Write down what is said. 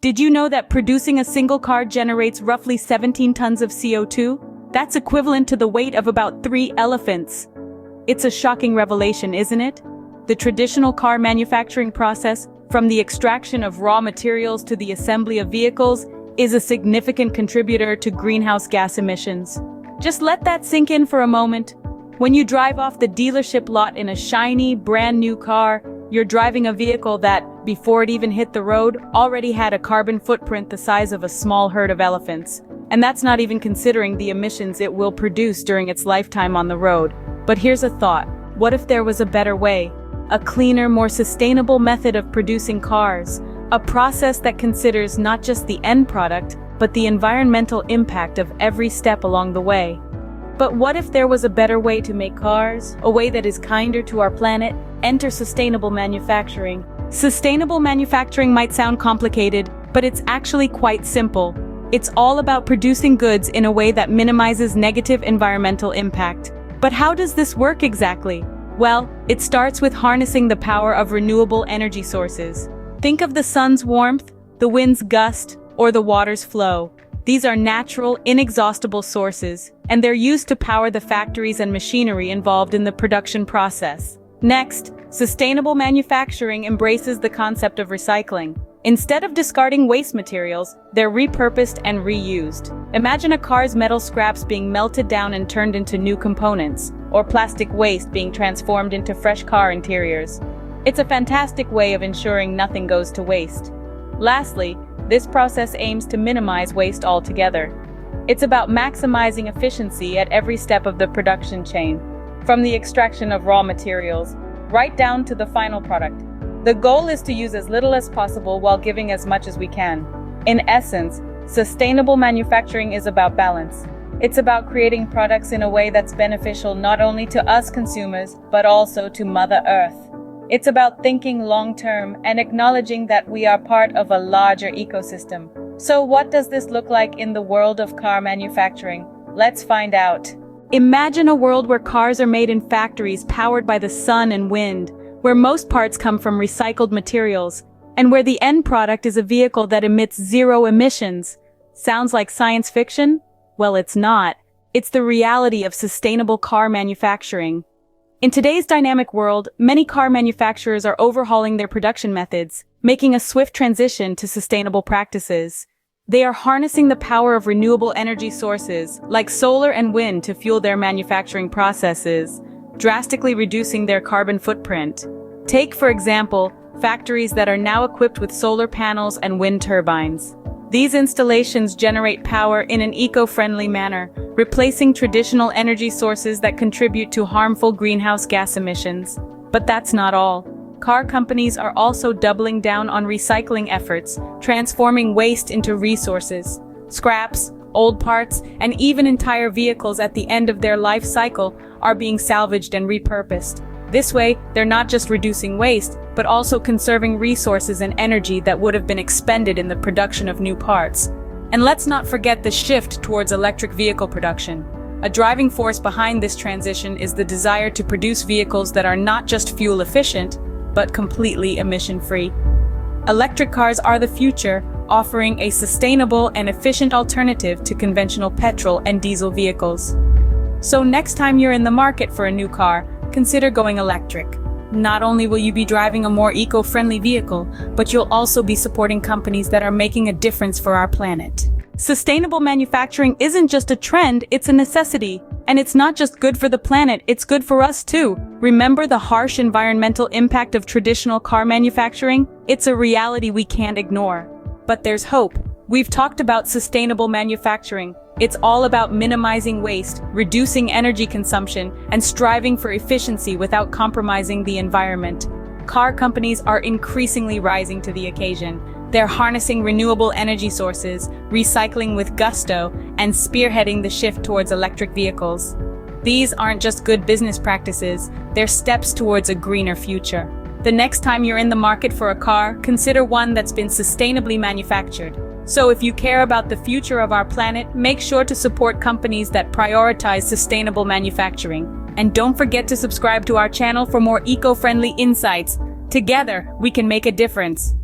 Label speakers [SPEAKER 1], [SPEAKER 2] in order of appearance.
[SPEAKER 1] Did you know that producing a single car generates roughly 17 tons of CO2? That's equivalent to the weight of about 3 elephants. It's a shocking revelation, isn't it? The traditional car manufacturing process, from the extraction of raw materials to the assembly of vehicles, is a significant contributor to greenhouse gas emissions. Just let that sink in for a moment. When you drive off the dealership lot in a shiny, brand new car, you're driving a vehicle that, before it even hit the road, already had a carbon footprint the size of a small herd of elephants. And that's not even considering the emissions it will produce during its lifetime on the road. But here's a thought. What if there was a better way? A cleaner, more sustainable method of producing cars? A process that considers not just the end product, but the environmental impact of every step along the way. But what if there was a better way to make cars? A way that is kinder to our planet? Enter sustainable manufacturing. Sustainable manufacturing might sound complicated, but it's actually quite simple. It's all about producing goods in a way that minimizes negative environmental impact. But how does this work exactly? Well, it starts with harnessing the power of renewable energy sources. Think of the sun's warmth, the wind's gust, or the water's flow. These are natural, inexhaustible sources, and they're used to power the factories and machinery involved in the production process. Next, sustainable manufacturing embraces the concept of recycling. Instead of discarding waste materials, they're repurposed and reused. Imagine a car's metal scraps being melted down and turned into new components, or plastic waste being transformed into fresh car interiors. It's a fantastic way of ensuring nothing goes to waste. Lastly, this process aims to minimize waste altogether. It's about maximizing efficiency at every step of the production chain, from the extraction of raw materials, right down to the final product. The goal is to use as little as possible while giving as much as we can. In essence, sustainable manufacturing is about balance. It's about creating products in a way that's beneficial not only to us consumers, but also to Mother Earth. It's about thinking long-term and acknowledging that we are part of a larger ecosystem. So what does this look like in the world of car manufacturing? Let's find out. Imagine a world where cars are made in factories powered by the sun and wind, where most parts come from recycled materials, and where the end product is a vehicle that emits zero emissions. Sounds like science fiction? Well, it's not. It's the reality of sustainable car manufacturing. In today's dynamic world, many car manufacturers are overhauling their production methods, making a swift transition to sustainable practices. They are harnessing the power of renewable energy sources, like solar and wind, to fuel their manufacturing processes, drastically reducing their carbon footprint. Take, for example, factories that are now equipped with solar panels and wind turbines. These installations generate power in an eco-friendly manner, replacing traditional energy sources that contribute to harmful greenhouse gas emissions. But that's not all. Car companies are also doubling down on recycling efforts, transforming waste into resources. Scraps, old parts, and even entire vehicles at the end of their life cycle are being salvaged and repurposed. This way, they're not just reducing waste, but also conserving resources and energy that would have been expended in the production of new parts. And let's not forget the shift towards electric vehicle production. A driving force behind this transition is the desire to produce vehicles that are not just fuel efficient, but completely emission-free. Electric cars are the future, offering a sustainable and efficient alternative to conventional petrol and diesel vehicles. So next time you're in the market for a new car, consider going electric. Not only will you be driving a more eco-friendly vehicle, but you'll also be supporting companies that are making a difference for our planet. Sustainable manufacturing isn't just a trend, it's a necessity. And it's not just good for the planet, it's good for us too. Remember the harsh environmental impact of traditional car manufacturing? It's a reality we can't ignore. But there's hope. We've talked about sustainable manufacturing. It's all about minimizing waste, reducing energy consumption, and striving for efficiency without compromising the environment. Car companies are increasingly rising to the occasion. They're harnessing renewable energy sources, recycling with gusto, and spearheading the shift towards electric vehicles. These aren't just good business practices, they're steps towards a greener future. The next time you're in the market for a car, consider one that's been sustainably manufactured. So if you care about the future of our planet, make sure to support companies that prioritize sustainable manufacturing. And don't forget to subscribe to our channel for more eco-friendly insights. Together, we can make a difference.